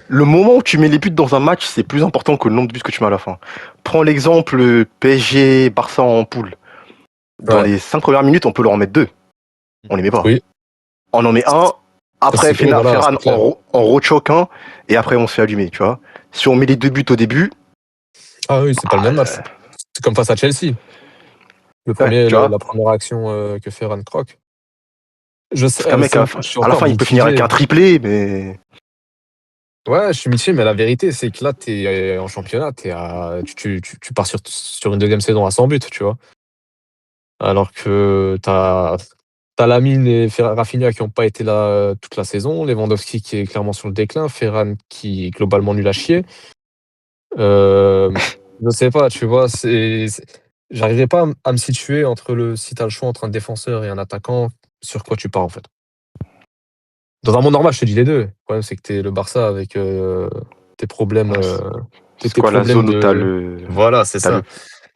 le moment où tu mets les buts dans un match, c'est plus important que le nombre de buts que tu mets à la fin. Prends l'exemple PSG-Barça en poule. Dans les 5 premières minutes, on peut leur en mettre 2. On les met pas. Oui. On en met un, après Ferran c'est en rechoque un, et après on se fait allumer, tu vois. Si on met les 2 buts au début... Ah oui, c'est pas le même match. C'est comme face à Chelsea. La première action que Ferran croque. Je sais, parce qu'un mec, à la fin, il peut finir avec un triplé, mais... Ouais, je suis mitigé, mais la vérité, c'est que là, t'es en championnat, tu pars sur une deuxième saison à 100 buts, tu vois. Alors que t'as Lamine et Rafinha qui n'ont pas été là toute la saison, Lewandowski qui est clairement sur le déclin, Ferran qui est globalement nul à chier. Je sais pas, tu vois, j'arriverai pas à me situer si t'as le choix entre un défenseur et un attaquant, sur quoi tu pars en fait. Dans un monde normal, je te dis les deux. Le problème, c'est que t'es le Barça avec tes problèmes. C'est quoi la zone où t'as le... Voilà, c'est ça.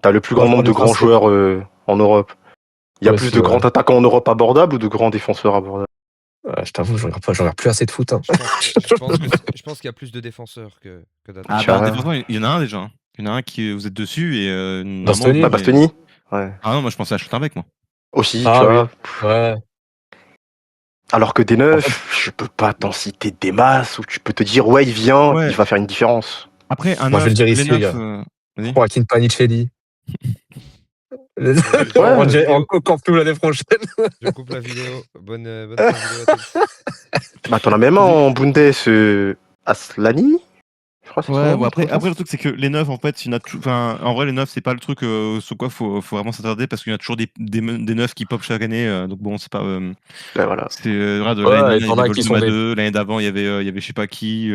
T'as le plus grand nombre de grands joueurs en Europe. Il y a plus de grands attaquants en Europe abordables ou de grands défenseurs abordables? Je t'avoue, je regarde plus assez de foot. Hein. Je pense qu'il y a plus de défenseurs que d'attaquants. Défenseurs, il y en a un déjà. Hein. Il y en a un qui vous êtes dessus et Bastoni. Bastoni. Ouais. Ah non, moi je pensais à Schlotterbeck, moi. Aussi, tu vois. Ouais. Alors que des neufs, je peux pas t'en citer des masses où tu peux te dire il vient, il va faire une différence. Après, un moi je vais le dire ici, les gars. Joaquin Panicelli. Ouais, on coupe tout l'année prochaine. Je coupe la vidéo. Bonne vidéo à tous. T'en as même un en Bundes, Aslani. Après le truc c'est que les neufs en fait, en vrai les neufs c'est pas le truc sur quoi faut vraiment s'attarder parce qu'il y a toujours des neufs qui pop chaque année, donc bon c'est pas. Voilà. C'est l'année d'avant il y avait je sais pas qui,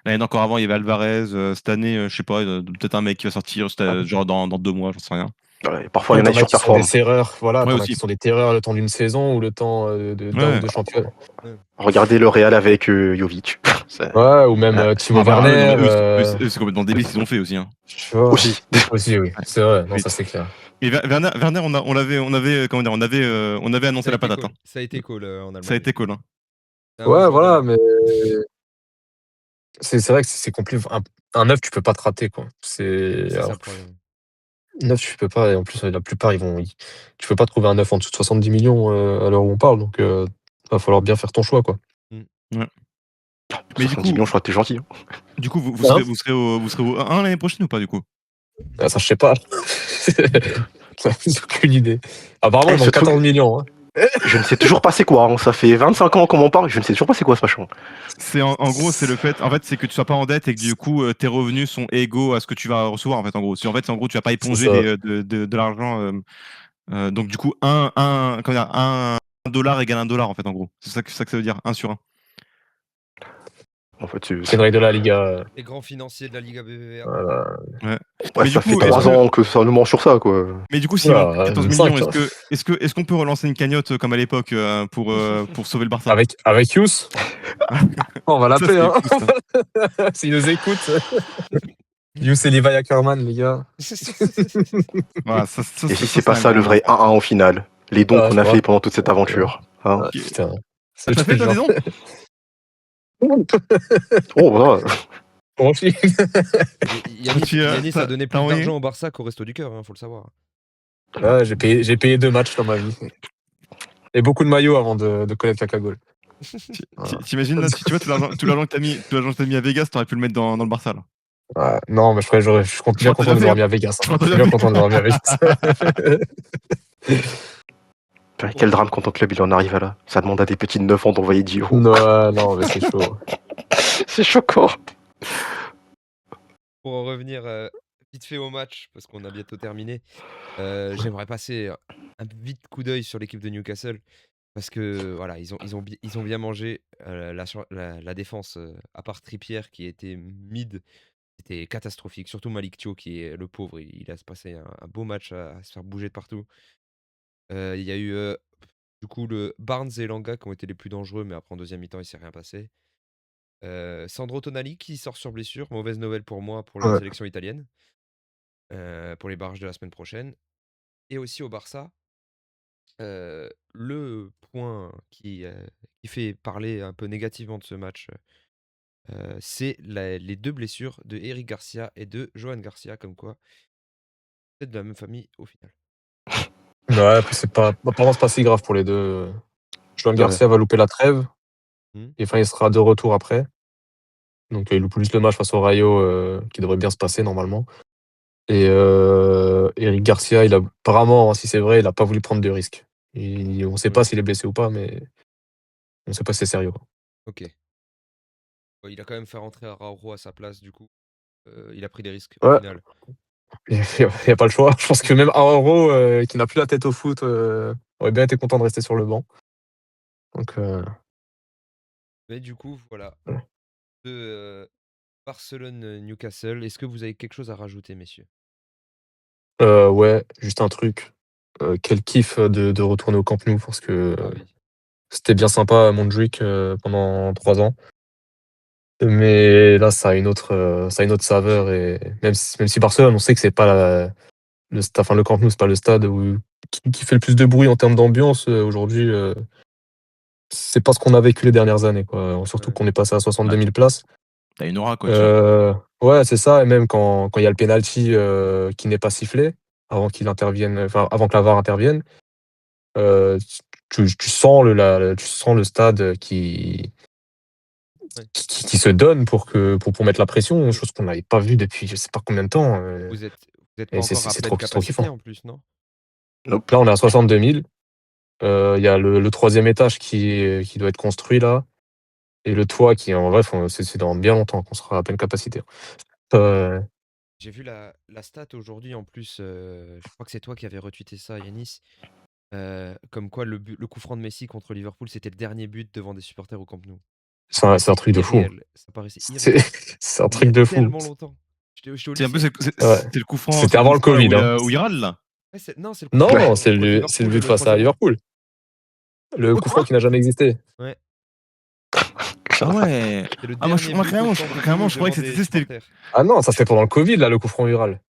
l'année d'encore avant il y avait Alvarez, cette année je sais pas peut-être un mec qui va sortir genre dans 2 mois, j'en sais rien. Ouais, parfois, il y en a T'en qui as qui sont des surperforment. terreurs, voilà, Ouais, t'en as aussi. qui sont des terreurs le temps d'une saison ou le temps d'un ou Ouais. deux championnats. Regardez le Real avec Jovic. Ça- Ouais, ou même Ouais, Timo Enfin, eux, non, mais Werner. eux, c'est complètement débile ce qu'ils ont fait aussi. Hein. Tu vois. aussi. Aussi, oui. Ouais. C'est vrai, non, Oui. ça c'est clair. Et Werner, comment dire, on avait Ça annoncé a la été patate. call. Hein. Ça a été call en Ça a Allemagne. été cool. Hein. Un bon Ouais, joueur voilà, allemand. mais c'est vrai que c'est compliqué. Un 9, tu peux pas te rater, quoi. C'est ça Alors, le problème. 9, tu peux pas. Et en plus, la plupart, tu peux pas trouver un 9 en dessous de 70 millions à l'heure où on parle. Donc, va falloir bien faire ton choix, quoi. Ouais. Mais 70 millions, je crois que t'es gentil. Hein. du coup, vous Hein serez au 1 l'année prochaine ou pas, du coup? Ah, ça, je sais pas. J'ai aucune idée. Apparemment, Eh, ils ce demandent truc, 14 millions. Hein. je ne sais toujours pas c'est quoi. Hein. Ça fait 25 ans qu'on m'en parle, je ne sais toujours pas c'est quoi ce machin. C'est en gros, c'est le fait, en fait, c'est que tu sois pas en dette et que du coup, tes revenus sont égaux à ce que tu vas recevoir, en fait, en gros. Si en fait, en gros, tu vas pas C'est éponger ça. de l'argent. Donc du coup, comment dire, un dollar égale un dollar, en fait, en gros. C'est ça que ça veut dire, 1 sur 1. En fait, C'est une règle de la Liga. Les grands financiers de la Liga BBVA. Voilà. Ouais. ouais, Mais ça du fait coup, 3 ans que ça nous ment sur ça, quoi. mais du coup, s'il manque Oula, 14 même millions, 5, hein. est-ce qu'on peut relancer une cagnotte comme à l'époque pour sauver le Barça? Avec Yous, on va Ça, l'appeler. c'était Hein. fou, ça. S'il nous écoute. Yous et Levi Ackerman, les gars. Voilà, Et si c'est c'est pas un ça grand le vrai moment. 1-1 au final? Les dons Ah, qu'on je a vois. fait pendant toute cette aventure. Hein. Ah, putain. Ah, C'est le t'as fait, truc, toi, genre. des dons? Oh, voilà. Franchement. Yanis a donné t'as plus envoyé? d'argent au Barça qu'au Resto du Cœur, faut le savoir. Ouais, j'ai payé 2 matchs dans ma vie. Et beaucoup de maillots avant de connaître Cacagol. Voilà. T'imagines là, si tu vois tout l'argent que t'as mis à Vegas, t'aurais pu le mettre dans le Barça, là. Ouais, non, mais je suis Je bien crois que content t'as de déjà l'avoir fait, mis hein. à Vegas. Je Hein. crois que Je t'as suis bien déjà content de l'avoir mis à Vegas. Putain, quel drame quand ton club il en arrive à là. Ça demande à des petits de 9 ans d'envoyer 10 euros. Non, non, mais c'est chaud. C'est choquant. Pour en revenir vite fait au match, parce qu'on a bientôt terminé, j'aimerais passer un vite coup d'œil sur l'équipe de Newcastle. Parce que voilà, ils ont bien mangé. La défense, à part Trippier qui était mid, c'était catastrophique. Surtout Malik Thio qui est le pauvre, il a se passé un beau match à se faire bouger de partout. Il y a eu du coup le Barnes et Langa qui ont été les plus dangereux, mais après en deuxième mi-temps, il s'est rien passé. Sandro Tonali qui sort sur blessure, mauvaise nouvelle pour moi pour la Ouais. sélection italienne, pour les barrages de la semaine prochaine. Et aussi au Barça, le point qui fait parler un peu négativement de ce match, c'est les 2 blessures de Eric Garcia et de Johan Garcia, comme quoi c'est de la même famille au final. Ouais, puis apparemment, c'est pas si grave pour les deux. Joan Ouais. Garcia va louper la trêve. Mmh. Et enfin, il sera de retour après. Donc, il loupe juste le match face au Rayo, qui devrait bien se passer normalement. Et Eric Garcia, apparemment, hein, si c'est vrai, il a pas voulu prendre de risques. On sait pas Ouais. s'il est blessé ou pas, mais on sait pas si c'est sérieux, quoi. OK. Ouais, il a quand même fait rentrer Araujo à sa place du coup. Il a pris des risques au Ouais. final. Il y a pas le choix. Je pense que même Araujo, qui n'a plus la tête au foot, aurait bien été content de rester sur le banc. Donc, Mais du coup, voilà, ouais. de, Barcelone-Newcastle, est-ce que vous avez quelque chose à rajouter, messieurs? Ouais, juste un truc. Quel kiff de retourner au Camp Nou parce que Ah oui. c'était bien sympa à Montjuic pendant 3 ans. Mais là, ça a une autre saveur. Et même si Barcelone, on sait que c'est pas le Camp Nou, c'est pas le stade qui fait le plus de bruit en termes d'ambiance aujourd'hui. C'est pas ce qu'on a vécu les dernières années, quoi. Surtout Ouais. qu'on est passé à 62 Ouais. 000 places. T'as une aura, quoi, tu vois. Ouais, c'est ça. Et même quand il y a le penalty qui n'est pas sifflé, avant avant que la VAR intervienne, tu sens tu sens le stade Ouais. qui se donne pour mettre la pression, chose qu'on n'avait pas vue depuis je sais pas combien de temps. Vous êtes pas Et encore à c'est pleine trop capacité kiffant. en plus, non? Nope. Là, on est à 62 000. Il y a le troisième étage qui doit être construit là. Et le toit qui, en vrai, c'est dans bien longtemps qu'on sera à pleine capacité. Euh, J'ai vu la stat aujourd'hui en plus, je crois que c'est toi qui avais retweeté ça, Yanis. Comme quoi le coup franc de Messi contre Liverpool, c'était le dernier but devant des supporters au Camp Nou. c'est un truc de fou. Irréel. Ça paraissait C'est irréel. c'est un Mais il y truc a de fou. tellement longtemps. J'étais au C'est un peu, lycée. c'est Ouais. c'était le coup franc, C'était c'est le avant coup le franc là Covid. Hein. où il râle, là. Ouais, non, c'est le coup franc Non, c'est contre le Liverpool, but le face à 3-0. Liverpool. Le coup franc qui n'a jamais existé. Ouais, Ah ouais. c'est le Ah dernier but au centre du but je croyais devant que des c'était supporters. Ah non, ça c'était pendant le Covid, là, le coup franc viral.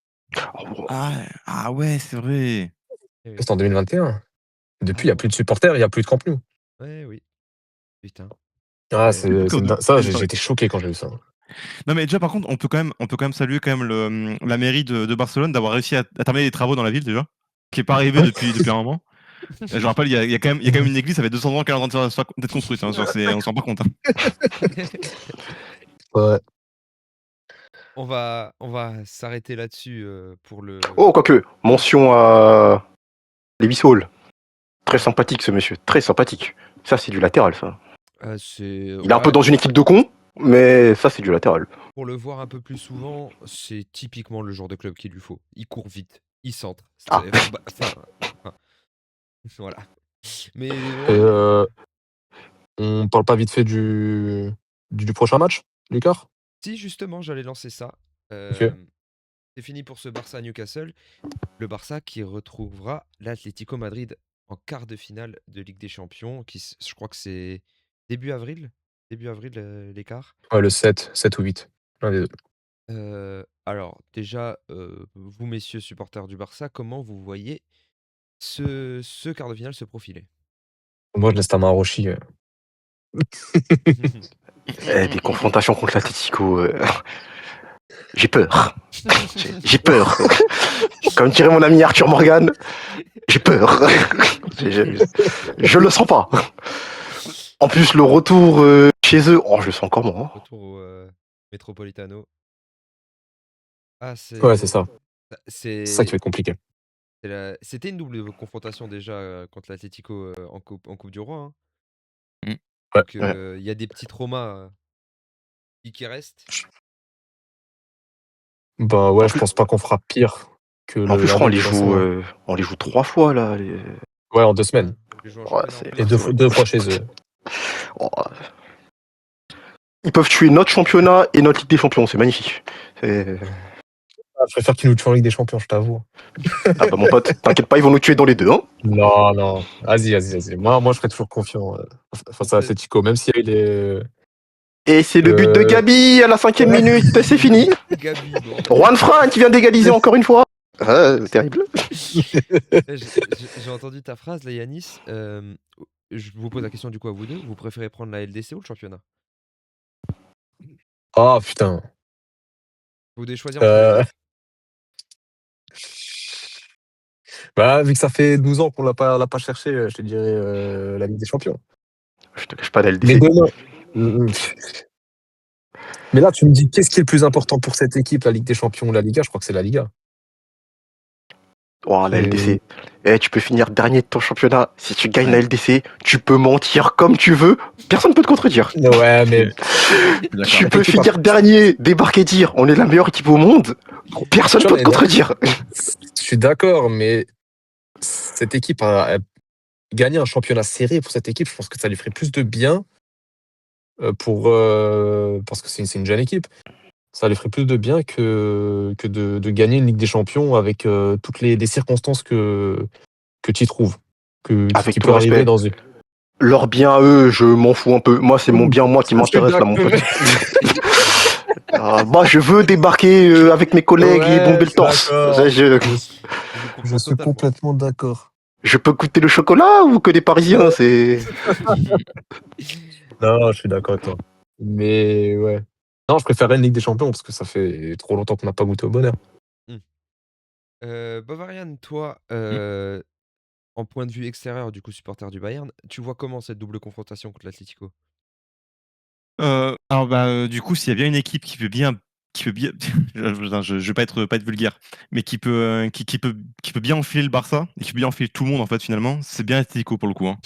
ah ouais, c'est vrai. Eh oui. C'était en 2021. Depuis, il n'y a Ah, plus de supporters, il n'y a plus de Camp Nou. ouais, oui. Putain. Ah, Ouais. ça, j'ai été choqué quand j'ai vu ça. Non mais déjà par contre, on peut quand même saluer quand même la mairie de Barcelone d'avoir réussi à terminer les travaux dans la ville déjà, qui est pas arrivé depuis un moment. Je rappelle, il y a quand même une église, ça fait 200 ans qu'elle est en train d'être construite, hein, on s'en rend pas compte. Hein. Ouais. On va s'arrêter là-dessus pour le. Oh, quoique, mention à Lewis Hall. Très sympathique ce monsieur, très sympathique. Ça, c'est du latéral, ça. Il est un peu dans une équipe de cons, mais ça, c'est du latéral. Pour le voir un peu plus souvent, c'est typiquement le genre de club qu'il lui faut. Il court vite, il centre. Ah. Voilà. Mais On parle pas vite fait du prochain match, Lucas? si justement j'allais lancer ça. Ok. C'est fini pour ce Barça Newcastle. Le Barça qui retrouvera l'Atlético Madrid en quart de finale de Ligue des Champions. Je crois que c'est début avril. Début avril l'écart. Ouais, le 7 ou 8. L'un des deux. Alors déjà, vous messieurs supporters du Barça, comment vous voyez ce quart de finale se profiler? Moi, je laisse ta main à Rochi. Des confrontations contre l'Atlético. J'ai peur. J'ai peur. Comme dirait mon ami Arthur Morgan, j'ai peur. Je le sens pas. En plus, le retour chez eux, oh, je le sens encore moins. Retour au Metropolitano. Ah, Ouais, c'est ça. c'est C'est ça qui va être compliqué. c'était une double confrontation déjà contre l'Atlético en Coupe du Roi. Hein. Mm. Donc Ouais. il y a des petits traumas qui restent. Bah ouais, En je plus, pense pas qu'on fera pire que en plus, je crois l'année qui passe. on les joue 3 fois là. Ouais, en 2 semaines. Je joue un Ouais, championnat en c'est- plein. Et deux fois chez eux. Oh. Ils peuvent tuer notre championnat et notre Ligue des Champions, c'est magnifique. Je préfère qu'ils nous tuent en Ligue des Champions, je t'avoue. Ah bah mon pote, t'inquiète pas, ils vont nous tuer dans les deux. Hein. Non. Vas-y. Moi, je serais toujours confiant face à l'Atlético, même s'il y a eu les. Et c'est le but de Gabi à la 5e minute, c'est fini. Gabi, bon. Juan Fran qui vient d'égaliser encore une fois. Ah, terrible. J'ai entendu ta phrase là, Yanis. Je vous pose la question du coup à vous deux. Vous préférez prendre la LDC ou le championnat? Ah putain. Vous devez choisir entre les deux. Bah, vu que ça fait 12 ans qu'on l'a pas cherché, je te dirais la Ligue des Champions. Je te cache pas la Mais LDC. demain. Mais là, tu me dis, qu'est-ce qui est le plus important pour cette équipe, la Ligue des Champions ou la Liga? Je crois que c'est la Liga. Oh, la LDC. Tu peux finir dernier de ton championnat. Si tu gagnes la LDC, tu peux mentir comme tu veux. Personne ne peut te contredire. Ouais, mais. Tu peux finir dernier, débarquer et dire on est la meilleure équipe au monde. Personne ne peut te contredire. Je suis d'accord, mais cette équipe a gagné un championnat serré pour cette équipe. Je pense que ça lui ferait plus de bien parce que c'est une jeune équipe. Ça lui ferait plus de bien que de gagner une Ligue des Champions avec toutes les circonstances que tu y trouves. Avec Qui tout peut le arriver respect. dans une. Leur bien à eux, je m'en fous un peu. Moi, c'est mon bien, moi qui m'intéresse là, mon pote. Moi, je veux débarquer avec mes collègues et bomber le torse. Je suis complètement d'accord. Je peux goûter le chocolat ou que des Parisiens, c'est. Non, je suis d'accord avec toi. Mais ouais. Non, je préférerais une Ligue des Champions parce que ça fait trop longtemps qu'on n'a pas goûté au bonheur. Bavarian, toi, en point de vue extérieur, du coup, supporter du Bayern, tu vois comment cette double confrontation contre l'Atlético? Alors du coup, s'il y a bien une équipe qui peut bien je vais pas être vulgaire, mais qui peut bien enfiler le Barça et qui peut bien enfiler tout le monde en fait finalement, c'est bien Atlético pour le coup. Hein.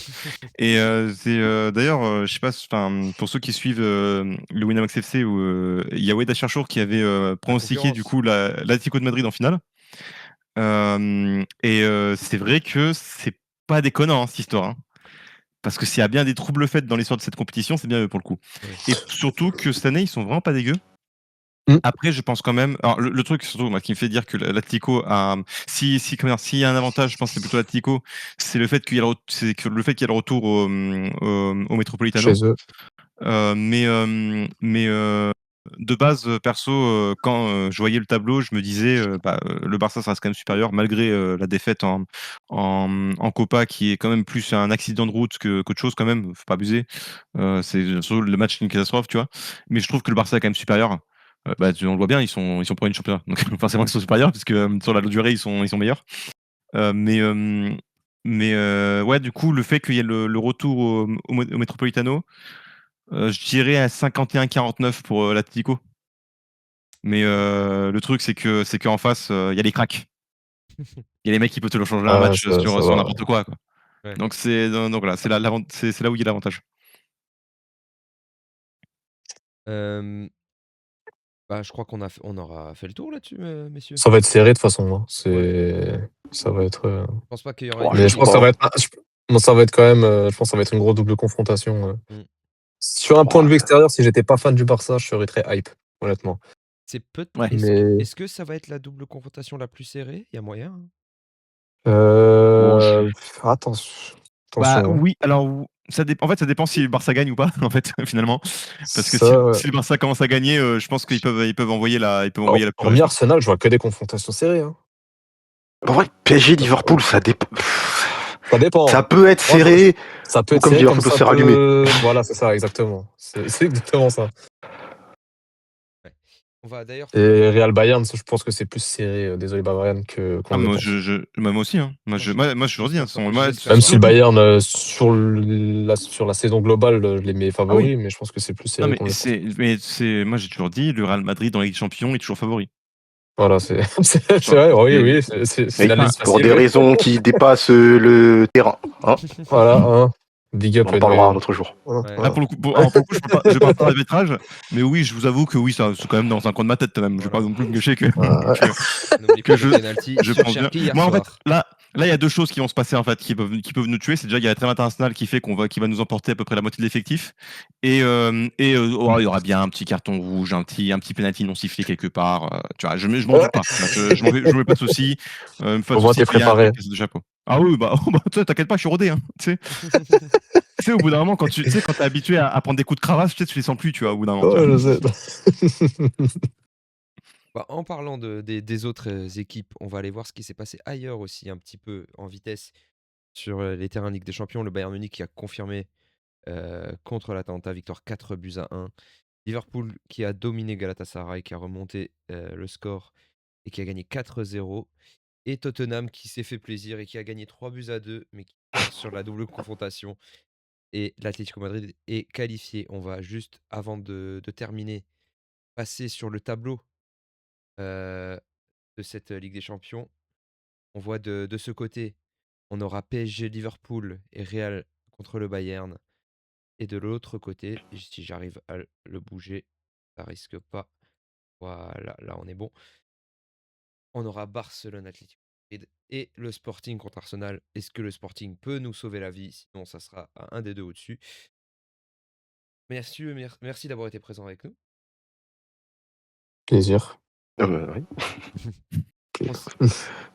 Et c'est d'ailleurs, je sais pas, enfin pour ceux qui suivent le Winamax FC, où il y a Wade Cherchour qui avait pronostiqué du coup l'Atlético de Madrid en finale. C'est vrai que c'est pas déconnant hein, cette histoire. Hein. Parce que s'il y a bien des troubles faits dans l'histoire de cette compétition, c'est bien eux pour le coup. Et surtout que cette année, ils sont vraiment pas dégueux. Après, je pense quand même. Alors, le truc surtout, moi, qui me fait dire que l'Atlético a, comment dire, s'il y a un avantage, je pense que c'est plutôt l'Atlético, c'est le fait qu'il y a le retour au Metropolitano. Chez eux. Mais de base, perso, quand je voyais le tableau, je me disais, le Barça, ça reste quand même supérieur, malgré la défaite en Copa, qui est quand même plus un accident de route qu'autre chose, quand même. Faut pas abuser. C'est surtout le match une catastrophe, tu vois. Mais je trouve que le Barça est quand même supérieur. On le voit bien, ils sont premiers de championnat. Donc forcément, ils sont supérieurs, parce que sur la durée, ils sont meilleurs. Euh, mais euh, ouais, du coup, le fait qu'il y ait le retour au Metropolitano, je dirais à 51-49 pour l'Atlético. Mais le truc, c'est qu'en face, il y a les cracks. Il y a les mecs qui peuvent te le changer un Ah, match ça sur va. n'importe quoi. Ouais. Donc voilà, c'est là où il y a l'avantage. Je crois on aura fait le tour là-dessus, messieurs. Ça va être serré de toute façon. Hein. Ouais. Ça va être. Je pense pas qu'il y aura Oh, une. je Mais sais je pense que ça pas. va être. Non, ça va être quand même. Je pense que ça va être une grosse double confrontation. Mm. Sur un point de Oh, vue extérieur, si j'étais pas fan du Barça, je serais très hype, honnêtement. C'est peut Ouais. Mais Est-ce que ça va être la double confrontation la plus serrée? Il y a moyen, hein? euh, attention, attention. Hein. Oui, alors ça dépend. En fait, ça dépend si le Barça gagne ou pas, en fait, finalement. Parce que Ça, si le Barça commence à gagner, je pense qu'ils peuvent envoyer la purée, hormis je pense. Arsenal, je vois que des confrontations serrées. Hein. en vrai, PSG Liverpool, ça dépend. Ça dépend. Ça peut être Moi, serré, ça peut ou être comme serré, comme Liverpool peut se ça faire allumer. peut. Voilà, c'est ça, exactement. C'est exactement ça. Ouais. On va d'ailleurs. Et Real Bayern, je pense que c'est plus serré, désolé Bavarian, qu'on Ah, ne le moi, pense. moi aussi, hein. Moi, je toujours dit, hein, j'espère Même pas. si le Bayern, sur la saison globale, je les mets Ah oui. favoris, mais je pense que c'est plus Non, serré qu'on le pense. moi, j'ai toujours dit, le Real Madrid dans la Ligue des Champions est toujours favori. Voilà, c'est c'est vrai, oui, c'est Oui, l'analyse pour facile, des oui. raisons qui dépassent le terrain. Hein, Voilà, hein. Big up on en parlera un Edoé. autre jour. Voilà, Ouais. Ah, voilà. alors, pour le coup, je parle pas d'arbitrage, mais oui, je vous avoue que oui, ça, c'est quand même dans un coin de ma tête, quand même. Je vais pas Voilà. non plus me gâcher que, Ah, N'oublie que pas le penalty je sur pense bien. Cherki hier Moi, en fait, soir. là, il y a deux choses qui vont se passer, en fait, qui peuvent nous tuer. C'est déjà, il y a la trêve internationale qui fait qui va nous emporter à peu près la moitié de l'effectif. Et il y aura bien un petit carton rouge, un petit penalty non sifflé quelque part. Tu vois, je m'en doute pas. Je m'en fais pas de soucis. Une fois de Au moins, soucis, t'es il y a un préparé. casse de chapeau. Ah oui, t'inquiète pas, je suis rodé, hein, tu sais. Tu sais, au bout d'un moment, quand t'es habitué à prendre des coups de cravache, tu les sens plus, tu vois, au bout d'un moment. Ouais, je sais. En parlant des autres équipes, on va aller voir ce qui s'est passé ailleurs aussi, un petit peu en vitesse, sur les terrains Ligue des Champions. Le Bayern Munich qui a confirmé contre l'Atalanta, victoire 4-1. Liverpool qui a dominé Galatasaray, qui a remonté le score et qui a gagné 4-0. Et Tottenham qui s'est fait plaisir et qui a gagné 3-2, mais qui perd sur la double confrontation. Et l'Atlético Madrid est qualifié. On va juste, avant de terminer, passer sur le tableau euh, de cette Ligue des Champions. On voit de ce côté, on aura PSG, Liverpool et Real contre le Bayern. Et de l'autre côté, si j'arrive à le bouger, ça risque pas. Voilà, là on est bon. On aura Barcelone, Atlético Madrid et le Sporting contre Arsenal. Est-ce que le Sporting peut nous sauver la vie? Sinon, ça sera à un des deux au-dessus. Merci d'avoir été présent avec nous. Plaisir. Oui.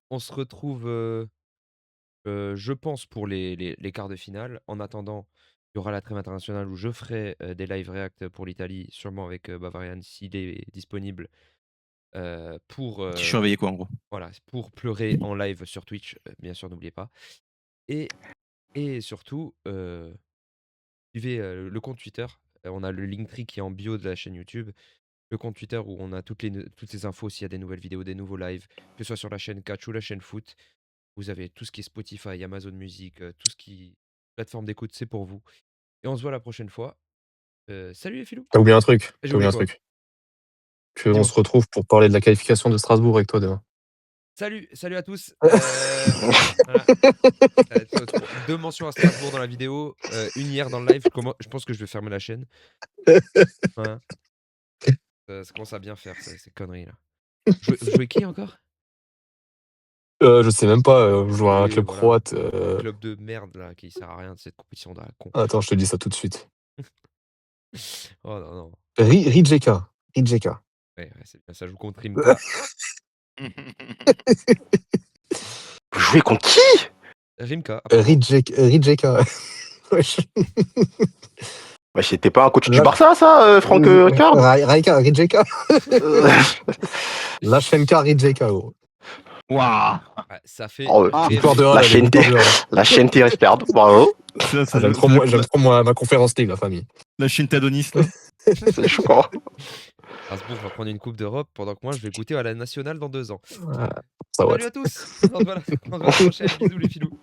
On se retrouve, je pense, pour les quarts de finale. En attendant, il y aura la trêve internationale où je ferai des live react pour l'Italie, sûrement avec Bavarian s'il est disponible, pour, Petit surveillé, quoi, en gros. voilà, pour pleurer en live sur Twitch, bien sûr, n'oubliez pas. Et surtout, suivez le compte Twitter. On a le Linktree qui est en bio de la chaîne YouTube. Le compte Twitter où on a toutes les infos s'il y a des nouvelles vidéos, des nouveaux lives, que ce soit sur la chaîne Catch ou la chaîne Foot. Vous avez tout ce qui est Spotify, Amazon Music, tout ce qui plateforme d'écoute, c'est pour vous. Et on se voit la prochaine fois. Salut les filous. T'as oublié un truc. J'ai T'as oublié oublié un quoi? truc. On Dis-moi. se retrouve pour parler de la qualification de Strasbourg avec toi demain. Salut à tous. Voilà. 2 mentions à Strasbourg dans la vidéo, une hier dans le live. Je pense que je vais fermer la chaîne. Voilà. Ça commence à bien faire ces conneries là. Jouer qui encore? Je sais même pas, je joue à un Oui, club voilà. croate. Club de merde là qui sert à rien de cette compétition de la con. Attends, je te dis ça tout de suite. Oh non. Rijeka. Ouais, c'est bien, ça joue contre Rimka. Vous jouez contre qui? Rimka, apparemment. Rijeka. Wesh. Bah, c'était pas un coach du Là- Barça, ça, Franck Rijkaard? Rijeka. Euh, Lachenka Rijeka, gros. Waouh. Ouais, ça fait Oh, Victoire de la 1, allez, chaîne victoire de 1. La chaîne respire, bravo. Ça, J'aime trop, ma conférence League, la famille. la Chine Tadonis, là. C'est choquant. Strasbourg va prendre une coupe d'Europe pendant que moi je vais goûter à la nationale dans 2 ans. Ça va. Salut à tous. On se voit la prochaine. Bisous les filous.